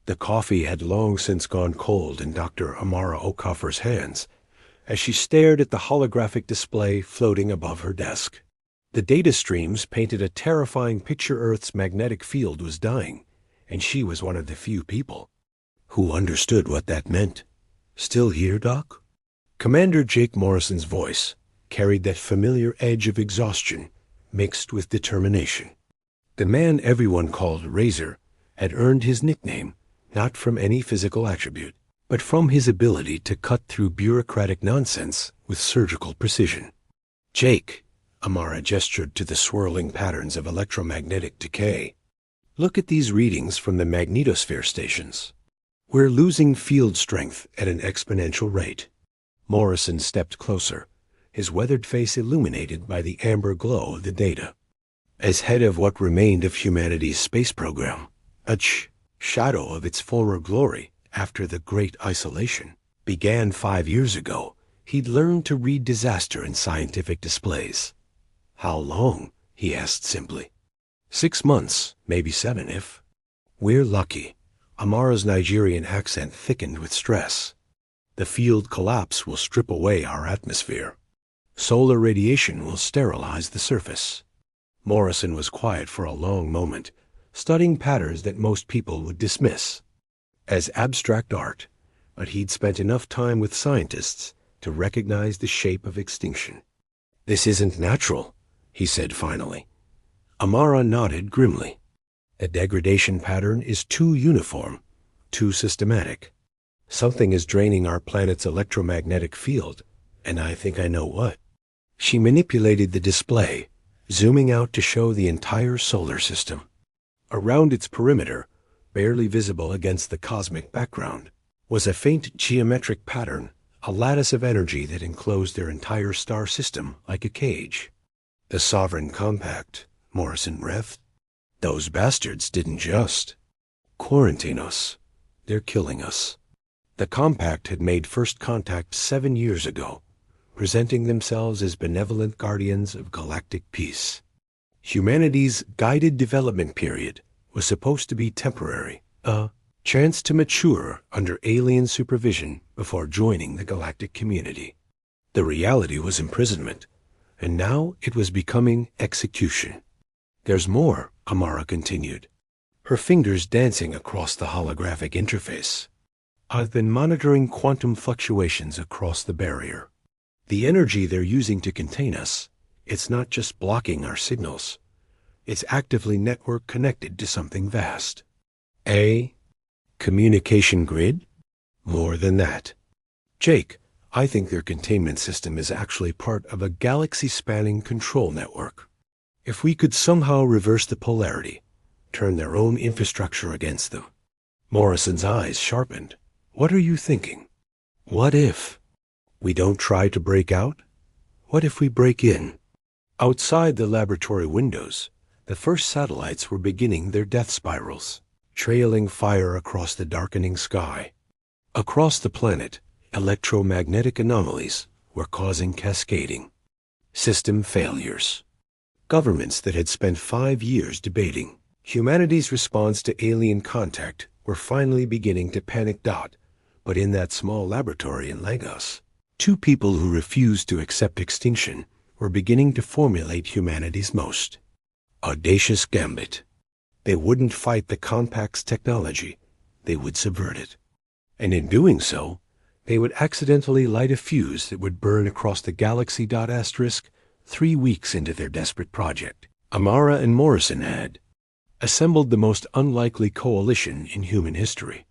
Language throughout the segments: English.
The coffee had long since gone cold in Dr. Amara Okoffer's hands as she stared at the holographic display floating above her desk. The data streams painted a terrifying picture. Earth's magnetic field was dying, and she was one of the few people who understood what that meant. "Still here, Doc?" Commander Jake Morrison's voice carried that familiar edge of exhaustion mixed with determination. The man everyone called Razor had earned his nickname not from any physical attribute, but from his ability to cut through bureaucratic nonsense with surgical precision. "Jake," Amara gestured to the swirling patterns of electromagnetic decay. "Look at these readings from the magnetosphere stations. We're losing field strength at an exponential rate." Morrison stepped closer, his weathered face illuminated by the amber glow of the data. As head of what remained of humanity's space program, a shadow of its former glory after the Great Isolation began 5 years ago, he'd learned to read disaster in scientific displays. "How long?" he asked simply. 6 months, maybe 7 if. "We're lucky." Amara's Nigerian accent thickened with stress. "The field collapse will strip away our atmosphere. Solar radiation will sterilize the surface." Morrison was quiet for a long moment, studying patterns that most people would dismiss as abstract art, but he'd spent enough time with scientists to recognize the shape of extinction. "This isn't natural," he said finally. Amara nodded grimly. "The degradation pattern is too uniform, too systematic. Something is draining our planet's electromagnetic field, and I think I know what." She manipulated the display, zooming out to show the entire solar system. Around its perimeter, barely visible against the cosmic background, was a faint geometric pattern, a lattice of energy that enclosed their entire star system like a cage. "The Sovereign Compact," Morrison breathed. "Those bastards didn't just quarantine us. They're killing us." The Compact had made first contact 7 years ago, presenting themselves as benevolent guardians of galactic peace. Humanity's guided development period was supposed to be temporary, a chance to mature under alien supervision before joining the galactic community. The reality was imprisonment, and now it was becoming execution. "There's more," Amara continued, her fingers dancing across the holographic interface. "I've been monitoring quantum fluctuations across the barrier. The energy they're using to contain us, it's not just blocking our signals. It's actively network connected to something vast." "A communication grid?" "More than that. Jake, I think their containment system is actually part of a galaxy-spanning control network. If we could somehow reverse the polarity, turn their own infrastructure against them." Morrison's eyes sharpened. "What are you thinking?" "What if we don't try to break out? What if we break in?" Outside the laboratory windows, the first satellites were beginning their death spirals, trailing fire across the darkening sky. Across the planet, electromagnetic anomalies were causing cascading system failures. Governments that had spent 5 years debating humanity's response to alien contact were finally beginning to panic. But in that small laboratory in Lagos, 2 people who refused to accept extinction were beginning to formulate humanity's most audacious gambit. They wouldn't fight the Compact's technology, they would subvert it. And in doing so, they would accidentally light a fuse that would burn across the galaxy. 3 weeks into their desperate project, Amara and Morrison had assembled the most unlikely coalition in human history.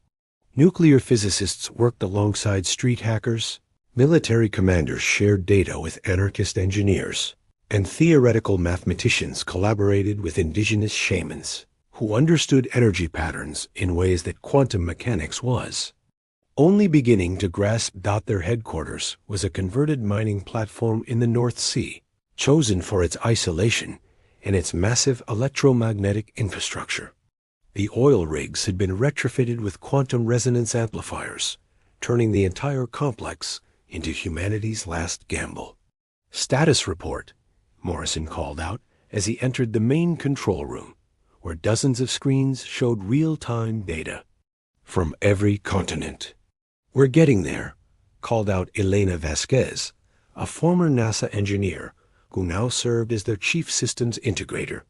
Nuclear physicists worked alongside street hackers, military commanders shared data with anarchist engineers, and theoretical mathematicians collaborated with indigenous shamans who understood energy patterns in ways that quantum mechanics was only beginning to grasp. Their headquarters was a converted mining platform in the North Sea, chosen for its isolation and its massive electromagnetic infrastructure. The oil rigs had been retrofitted with quantum resonance amplifiers, turning the entire complex into humanity's last gamble. "Status report," Morrison called out as he entered the main control room, where dozens of screens showed real-time data. from every continent. We're getting there, called out Elena Vasquez, a former NASA engineer who now served as their chief systems integrator.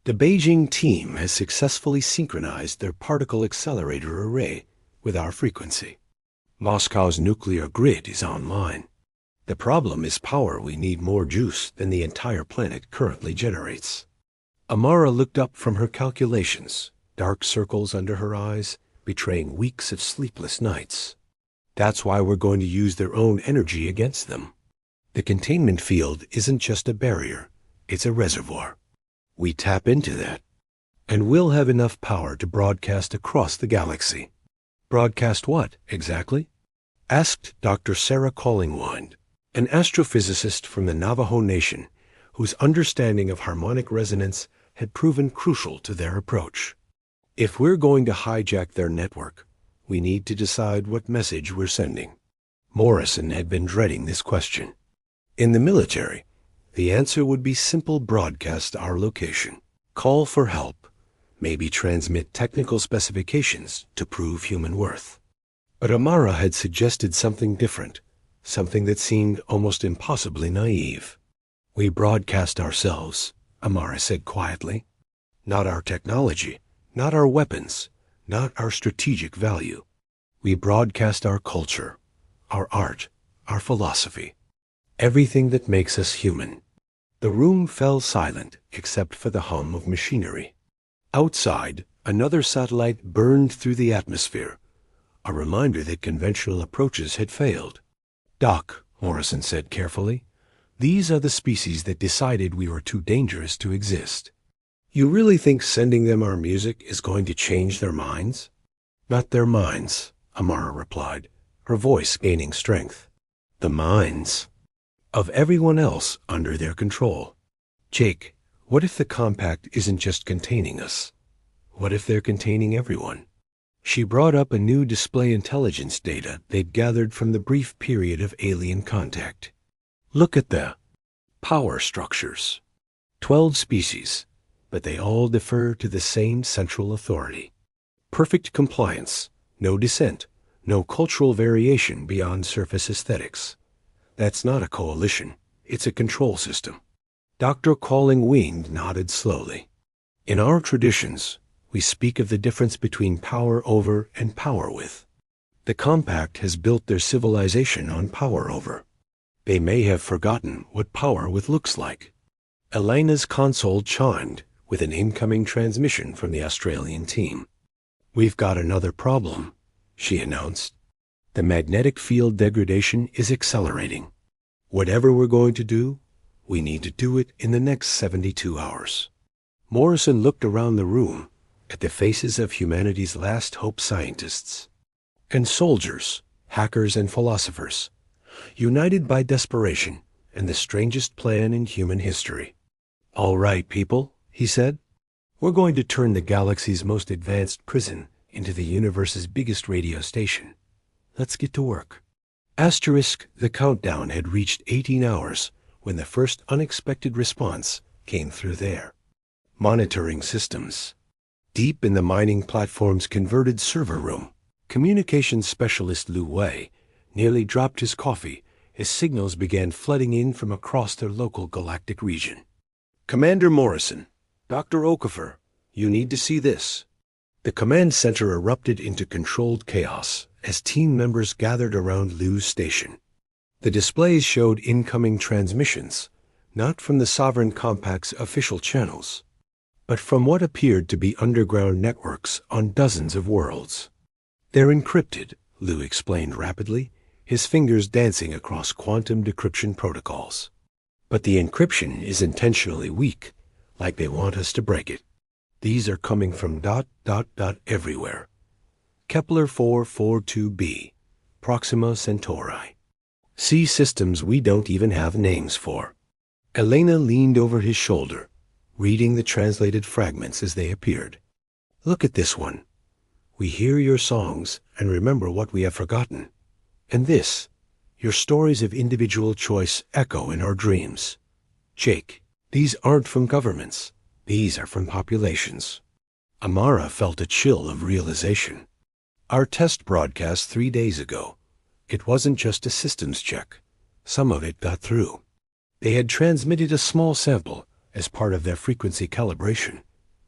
The Beijing team has successfully synchronized their particle accelerator array with our frequency. Moscow's nuclear grid is online. The problem is power. We need more juice than the entire planet currently generates. Amara looked up from her calculations, dark circles under her eyes, betraying weeks of sleepless nights. That's why we're going to use their own energy against them. The containment field isn't just a barrier, it's a reservoir. We tap into that, and we'll have enough power to broadcast across the galaxy. Broadcast what, exactly? Asked Dr. Sarah Collingwood, an astrophysicist from the Navajo Nation, whose understanding of harmonic resonance had proven crucial to their approach. If we're going to hijack their network, we need to decide what message we're sending. Morrison had been dreading this question. In the military, the answer would be simple: broadcast our location, call for help, maybe transmit technical specifications to prove human worth. But Amara had suggested something different, something that seemed almost impossibly naive. We broadcast ourselves, Amara said quietly. Not our technology, not our weapons, not our strategic value. We broadcast our culture, our art, our philosophy, everything that makes us human. The room fell silent except for the hum of machinery. Outside, another satellite burned through the atmosphere, a reminder that conventional approaches had failed. Doc, Morrison said carefully, these are the species that decided we were too dangerous to exist. You really think sending them our music is going to change their minds? Not their minds, Amara replied, her voice gaining strength. The minds of everyone else under their control. Jake, what if the compact isn't just containing us? What if they're containing everyone? She brought up a new display intelligence data they'd gathered from the brief period of alien contact. Look at the power structures. 12 species, but they all defer to the same central authority. Perfect compliance, no dissent, no cultural variation beyond surface aesthetics. That's not a coalition, it's a control system. Dr. Collingwood nodded slowly. In our traditions, we speak of the difference between power over and power with. The compact has built their civilization on power over. They may have forgotten what power with looks like. Elena's console chimed with an incoming transmission from the Australian team. We've got another problem, she announced. The magnetic field degradation is accelerating. Whatever we're going to do, we need to do it in the next 72 hours. Morrison looked around the room at the faces of humanity's last hope scientists and soldiers, hackers and philosophers, united by desperation and the strangest plan in human history. All right, people, he said, we're going to turn the galaxy's most advanced prison into the universe's biggest radio station. Let's get to work. The countdown had reached 18 hours when the first unexpected response came through there. Monitoring systems. Deep in the mining platform's converted server room, communications specialist Lu Wei nearly dropped his coffee as signals began flooding in from across their local galactic region. Commander Morrison, Dr. Okafor, you need to see this. The command center erupted into controlled chaos as team members gathered around Lu's station. The displays showed incoming transmissions, not from the Sovereign Compact's official channels, but from what appeared to be underground networks on dozens of worlds. They're encrypted, Lu explained rapidly, his fingers dancing across quantum decryption protocols. But the encryption is intentionally weak, like they want us to break it. These are coming from ... everywhere. Kepler 442b, Proxima Centauri. See systems we don't even have names for. Elena leaned over his shoulder, reading the translated fragments as they appeared. Look at this one. We hear your songs and remember what we have forgotten. And this, your stories of individual choice echo in our dreams. Jake, these aren't from governments. These are from populations. Amara felt a chill of realization. Our test broadcast 3 days ago. It wasn't just a systems check. Some of it got through. They had transmitted a small sample as part of their frequency calibration.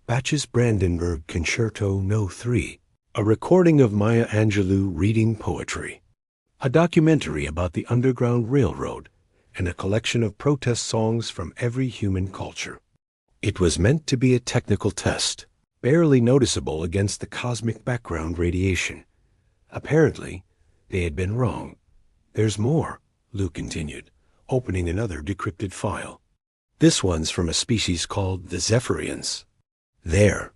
Batch's Brandenburg Concerto No. 3, a recording of Maya Angelou reading poetry, a documentary about the Underground Railroad, and a collection of protest songs from every human culture. It was meant to be a technical test, barely noticeable against the cosmic background radiation. Apparently, they had been wrong. There's more, Lou continued, opening another decrypted file. This one's from a species called the Zephyrians. They're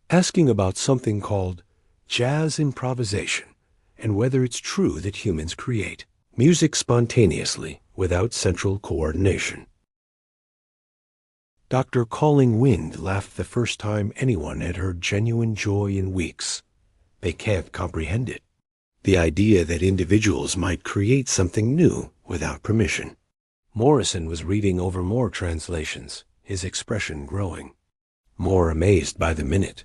asking about something called jazz improvisation and whether it's true that humans create music spontaneously without central coordination. Dr. Calling Wind laughed the first time anyone had heard genuine joy in weeks. They can't comprehend it. The idea that individuals might create something new without permission. Morrison was reading over more translations, his expression growing. More amazed by the minute.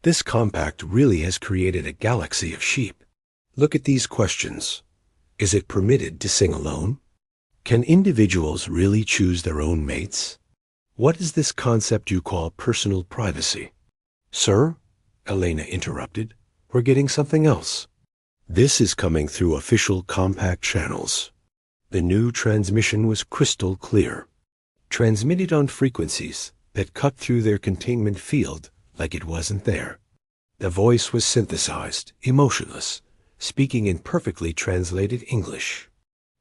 This compact really has created a galaxy of sheep. Look at these questions. Is it permitted to sing alone? Can individuals really choose their own mates? What is this concept you call personal privacy? Sir, Elena interrupted, we're getting something else. This is coming through official compact channels. The new transmission was crystal clear. Transmitted on frequencies that cut through their containment field like it wasn't there. The voice was synthesized, emotionless, speaking in perfectly translated English.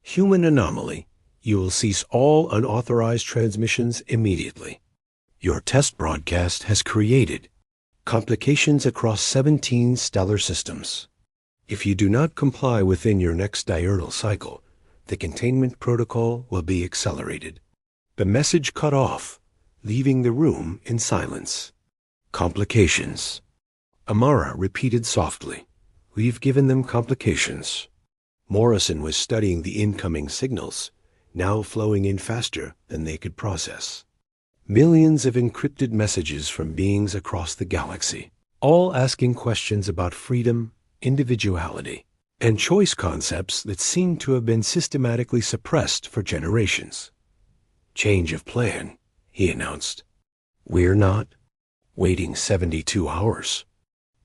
Human anomaly. You will cease all unauthorized transmissions immediately. Your test broadcast has created complications across 17 stellar systems. If you do not comply within your next diurnal cycle, the containment protocol will be accelerated. The message cut off, leaving the room in silence. Complications. Amara repeated softly. We've given them complications. Morrison was studying the incoming signals, now flowing in faster than they could process. Millions of encrypted messages from beings across the galaxy, all asking questions about freedom, individuality, and choice concepts that seem to have been systematically suppressed for generations. Change of plan, he announced. We're not waiting 72 hours.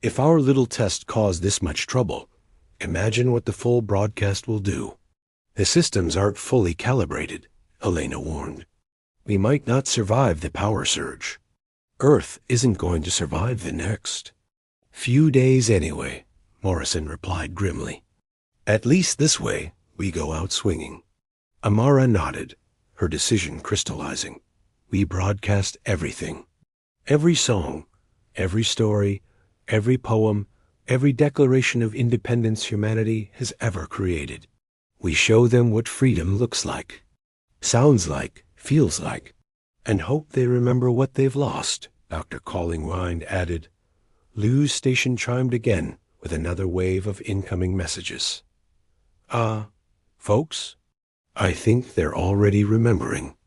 If our little test caused this much trouble, imagine what the full broadcast will do. The systems aren't fully calibrated, Elena warned. We might not survive the power surge. Earth isn't going to survive the next. Few days anyway, Morrison replied grimly. At least this way, we go out swinging. Amara nodded, her decision crystallizing. We broadcast everything. Every song, every story, every poem, every declaration of independence humanity has ever created. We show them what freedom looks like, sounds like, feels like, and hope they remember what they've lost, Dr. Callingwind added. Lou's station chimed again with another wave of incoming messages. Folks? I think they're already remembering.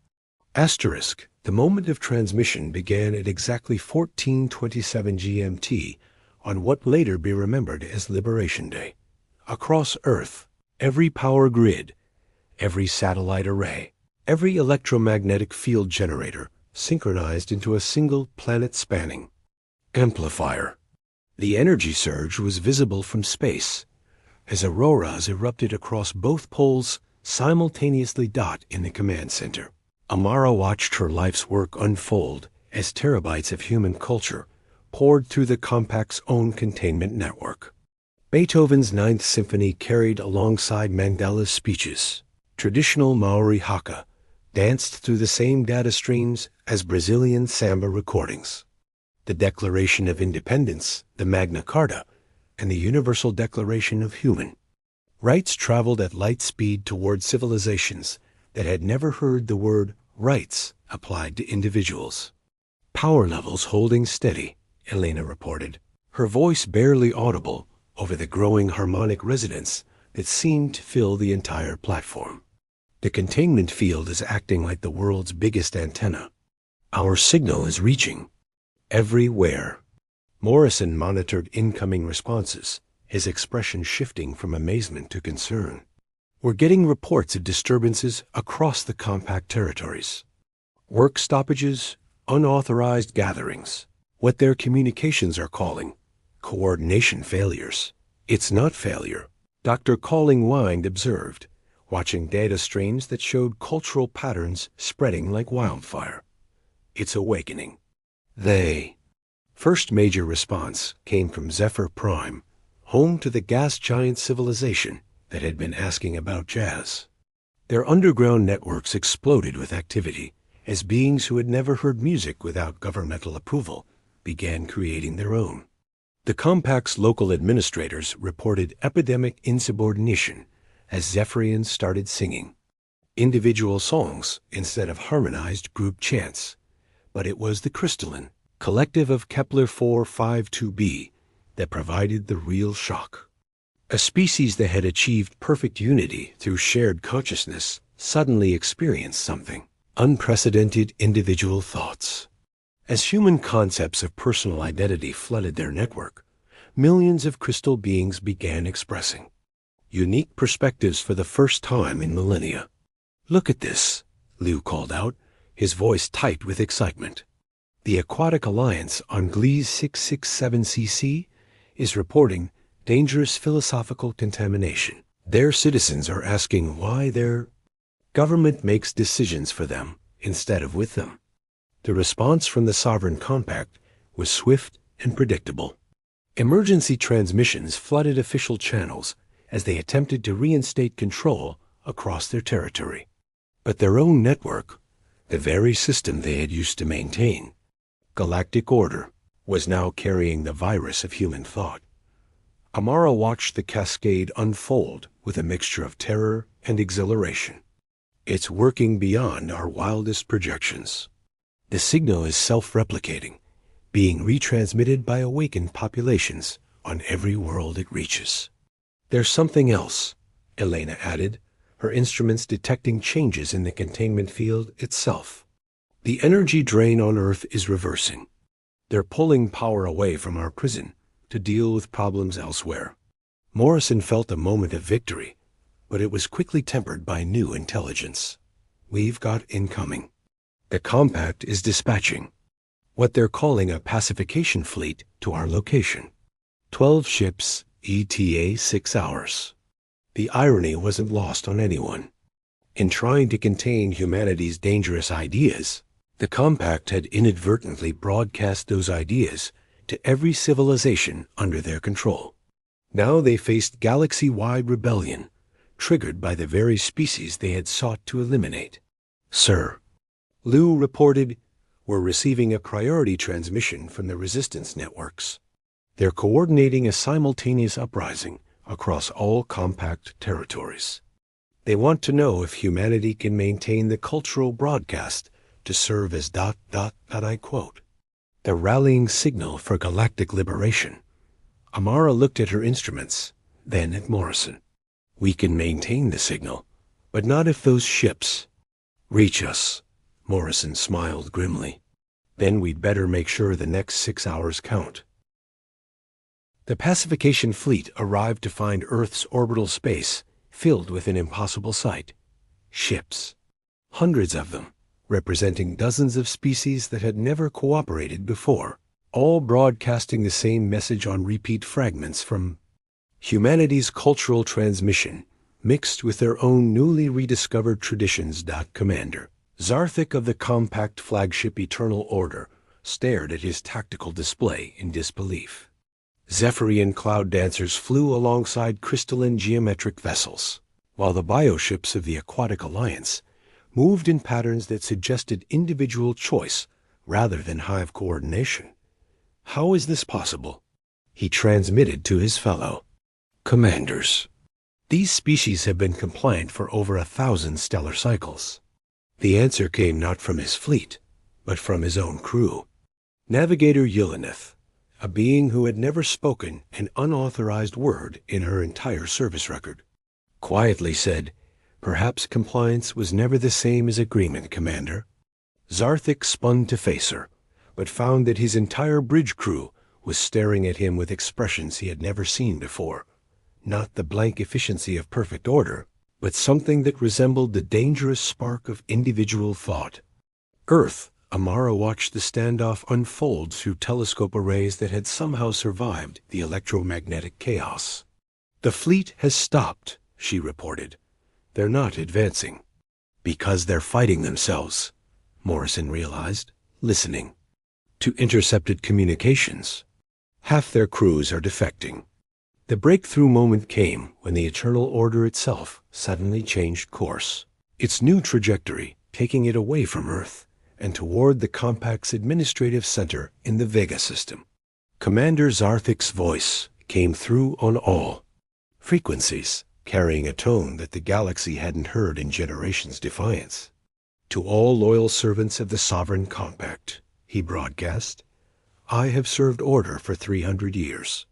Asterisk, the moment of transmission began at exactly 14:27 GMT on what later be remembered as Liberation Day. Across Earth, every power grid, every satellite array, every electromagnetic field generator synchronized into a single planet-spanning amplifier. The energy surge was visible from space as auroras erupted across both poles simultaneously. In the command center, Amara watched her life's work unfold as terabytes of human culture poured through the compact's own containment network. Beethoven's Ninth Symphony carried alongside Mandela's speeches. Traditional Maori haka danced through the same data streams as Brazilian samba recordings. The Declaration of Independence, the Magna Carta, and the Universal Declaration of Human Rights traveled at light speed toward civilizations that had never heard the word rights applied to individuals. Power levels holding steady, Elena reported, her voice barely audible over the growing harmonic resonance that seemed to fill the entire platform. The containment field is acting like the world's biggest antenna. Our signal is reaching everywhere. Morrison monitored incoming responses his expression shifting from amazement to concern. "We're getting reports of disturbances across the compact territories. Work stoppages, unauthorized gatherings, what their communications are calling coordination failures." "It's not failure," Dr. Calling Wind observed, watching data streams that showed cultural patterns spreading like wildfire. "It's awakening." First major response came from Zephyr Prime, home to the gas giant civilization that had been asking about jazz. Their underground networks exploded with activity as beings who had never heard music without governmental approval began creating their own. The compact's local administrators reported epidemic insubordination as Zephyrians started singing individual songs instead of harmonized group chants. But it was the crystalline collective of Kepler 452b that provided the real shock. A species that had achieved perfect unity through shared consciousness suddenly experienced something: unprecedented individual thoughts. As human concepts of personal identity flooded their network, millions of crystal beings began expressing unique perspectives for the first time in millennia. "Look at this," Liu called out, his voice tight with excitement. "The Aquatic Alliance on Gliese 667cc is reporting dangerous philosophical contamination. Their citizens are asking why their government makes decisions for them instead of with them." The response from the Sovereign Compact was swift and predictable. Emergency transmissions flooded official channels as they attempted to reinstate control across their territory. But their own network, the very system they had used to maintain, galactic order, was now carrying the virus of human thought. Amara watched the cascade unfold with a mixture of terror and exhilaration. "It's working beyond our wildest projections. The signal is self-replicating, being retransmitted by awakened populations on every world it reaches." "There's something else," Elena added, her instruments detecting changes in the containment field itself. "The energy drain on Earth is reversing. They're pulling power away from our prison to deal with problems elsewhere." Morrison felt a moment of victory, but it was quickly tempered by new intelligence. "We've got incoming. The Compact is dispatching what they're calling a pacification fleet to our location. 12 ships, ETA 6 hours. The irony wasn't lost on anyone. In trying to contain humanity's dangerous ideas, the Compact had inadvertently broadcast those ideas to every civilization under their control. Now they faced galaxy-wide rebellion, triggered by the very species they had sought to eliminate. "Sir," Liu reported, "we're receiving a priority transmission from the resistance networks. They're coordinating a simultaneous uprising across all compact territories. They want to know if humanity can maintain the cultural broadcast to serve as ... and I quote, the rallying signal for galactic liberation." Amara looked at her instruments, then at Morrison. "We can maintain the signal, but not if those ships reach us." Morrison smiled grimly. "Then we'd better make sure the next 6 hours count." The pacification fleet arrived to find Earth's orbital space filled with an impossible sight: ships. Hundreds of them, representing dozens of species that had never cooperated before, all broadcasting the same message on repeat fragments from humanity's cultural transmission, mixed with their own newly rediscovered traditions. Commander Zarthik of the compact flagship Eternal Order stared at his tactical display in disbelief. Zephyrian cloud dancers flew alongside crystalline geometric vessels, while the bioships of the Aquatic Alliance moved in patterns that suggested individual choice rather than hive coordination. How is this possible? He transmitted to his fellow commanders. These species have been compliant for over 1,000 stellar cycles. The answer came not from his fleet, but from his own crew. Navigator Yelena, a being who had never spoken an unauthorized word in her entire service record, quietly said, "Perhaps compliance was never the same as agreement, Commander." Zarthik spun to face her, but found that his entire bridge crew was staring at him with expressions he had never seen before. Not the blank efficiency of perfect order, but something that resembled the dangerous spark of individual thought. Earth, Amara watched the standoff unfold through telescope arrays that had somehow survived the electromagnetic chaos. "The fleet has stopped," she reported. "They're not advancing." "Because they're fighting themselves," Morrison realized, listening. "To intercepted communications. Half their crews are defecting." The breakthrough moment came when the Eternal Order itself suddenly changed course. Its new trajectory, taking it away from Earth and toward the Compact's administrative center in the Vega system. Commander Zarthik's voice came through on all frequencies, carrying a tone that the galaxy hadn't heard in generations' defiance. "To all loyal servants of the Sovereign Compact," he broadcast, "I have served order for 300 years,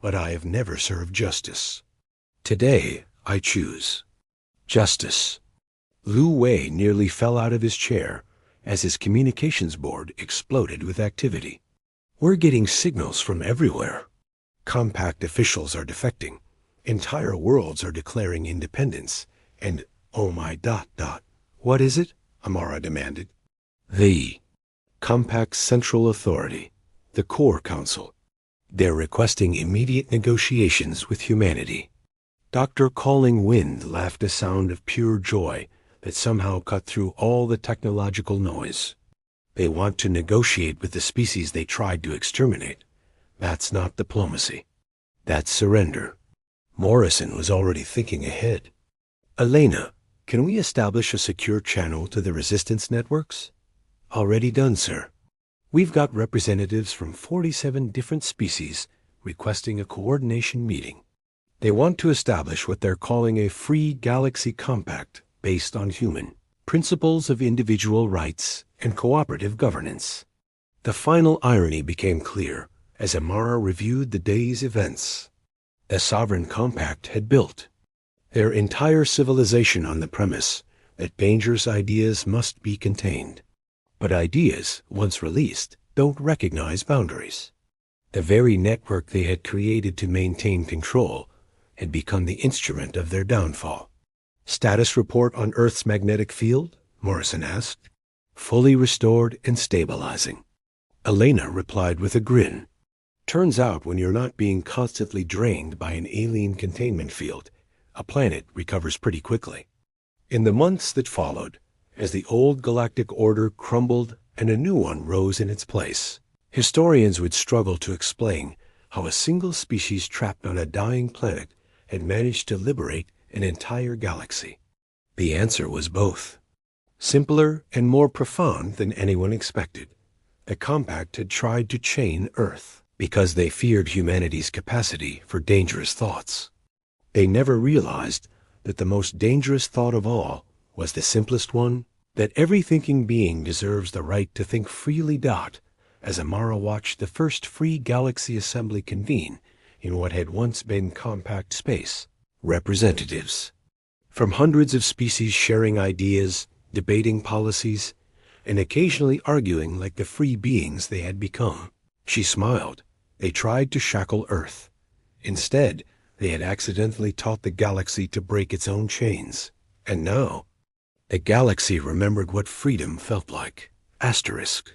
but I have never served justice. Today, I choose justice." Lu Wei nearly fell out of his chair as his communications board exploded with activity. "We're getting signals from everywhere. Compact officials are defecting. Entire worlds are declaring independence. And, oh my ... What is it?" Amara demanded. "The Compact's Central Authority, the Core Council. They're requesting immediate negotiations with humanity." Dr. Calling Wind laughed a sound of pure joy that somehow cut through all the technological noise. "They want to negotiate with the species they tried to exterminate. That's not diplomacy. That's surrender." Morrison was already thinking ahead. "Elena, can we establish a secure channel to the resistance networks?" "Already done, sir. We've got representatives from 47 different species requesting a coordination meeting. They want to establish what they're calling a free galaxy compact based on human principles of individual rights and cooperative governance." The final irony became clear as Amara reviewed the day's events. The Sovereign Compact had built their entire civilization on the premise that dangerous ideas must be contained. But ideas, once released, don't recognize boundaries. The very network they had created to maintain control had become the instrument of their downfall. "Status report on Earth's magnetic field?" Morrison asked. "Fully restored and stabilizing." Elena replied with a grin. "Turns out when you're not being constantly drained by an alien containment field, a planet recovers pretty quickly." In the months that followed, as the old galactic order crumbled and a new one rose in its place, historians would struggle to explain how a single species trapped on a dying planet had managed to liberate an entire galaxy. The answer was both. Simpler and more profound than anyone expected. The Compact had tried to chain Earth because they feared humanity's capacity for dangerous thoughts. They never realized that the most dangerous thought of all was the simplest one, that every thinking being deserves the right to think freely. As Amara watched the first free galaxy assembly convene in what had once been compact space, representatives from hundreds of species sharing ideas, debating policies, and occasionally arguing like the free beings they had become. She smiled. They tried to shackle Earth. Instead, they had accidentally taught the galaxy to break its own chains. And now, the galaxy remembered what freedom felt like. Asterisk.